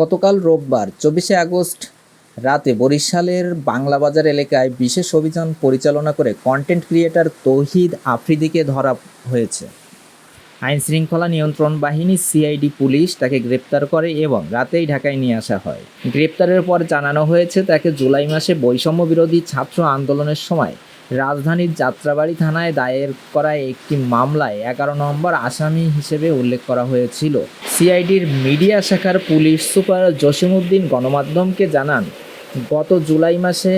গতকাল রোববার ২৪শে আগস্ট রাতে বরিশালের বাংলাবাজার এলাকায় বিশেষ অভিযান পরিচালনা করে কন্টেন্ট ক্রিয়েটর তৌহিদ আফ্রিদিকে ধরা হয়েছে। আইনশৃঙ্খলা নিয়ন্ত্রণ বাহিনী সিআইডি পুলিশ তাকে গ্রেপ্তার করে এবং রাতেই ঢাকায় নিয়ে আসা হয়। গ্রেপ্তারের পর জানানো হয়েছে তাকে জুলাই মাসে বৈষম্য বিরোধী ছাত্র আন্দোলনের সময় রাজধানীর যাত্রাবাড়ী থানায় দায়ের করা একটি মামলায় ১১ নম্বর আসামি হিসেবে উল্লেখ করা হয়েছিল। সিআইডির মিডিয়া শাখার পুলিশ সুপার জসিমউদ্দিন গণমাধ্যমকে জানান, গত জুলাই মাসে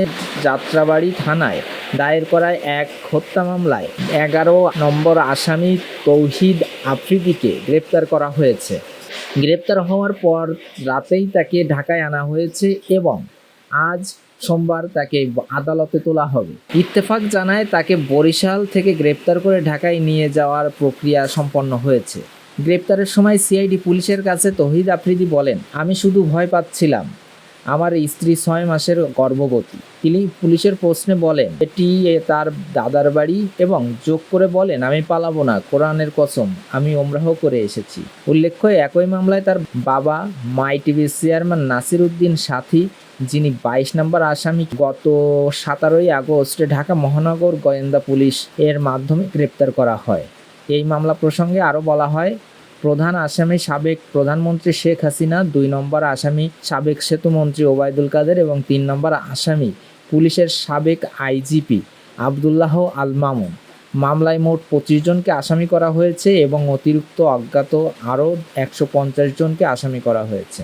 যাত্রাবাড়ী থানায় দায়ের করা এক হত্যা মামলায় ১১ নম্বর আসামি তৌহিদ আফ্রিদিকে গ্রেপ্তার করা হয়েছে। গ্রেপ্তার হওয়ার পর রাতেই তাকে ঢাকায় আনা হয়েছে এবং আজ সোমবার তাকে আদালতে তোলা হবে। ইত্তেফাক জানায় তাকে বরিশাল থেকে গ্রেপ্তার করে ঢাকায় নিয়ে যাওয়ার প্রক্রিয়া সম্পন্ন হয়েছে। গ্রেপ্তারের সময় সিআইডি পুলিশের কাছে তৌহিদ আফ্রিদি বলেন, আমি শুধু ভয় পাচ্ছিলাম, আমার স্ত্রী ৬ মাসের গর্ভবতী। তিনি পুলিশের প্রশ্নে বলেন এটি তার দাদার বাড়ি এবং যোগ করে বলেন, আমি পালাবো না, কোরআনের কসম, আমি ওমরাহ করে এসেছি। উল্লেখ্য, একই মামলায় তার বাবা মাই টিভির চেয়ারম্যান নাসির উদ্দিন সাথী, যিনি ২২ নম্বর আসামি, গত ১৭ই আগস্ট ঢাকা মহানগর গোয়েন্দা পুলিশ এর মাধ্যমে গ্রেপ্তার করা হয়। এই মামলা প্রসঙ্গে আরও বলা হয়, প্রধান আসামি সাবেক প্রধানমন্ত্রী শেখ হাসিনা, ২ নম্বর আসামি সাবেক সেতুমন্ত্রী ওবায়দুল কাদের এবং ৩ নম্বর আসামি পুলিশের সাবেক আইজিপি আবদুল্লাহ আল মামুন। মামলায় মোট ২৫ জনকে আসামি করা হয়েছে এবং অতিরিক্ত অজ্ঞাত আরও ১৫০ জনকে আসামি করা হয়েছে।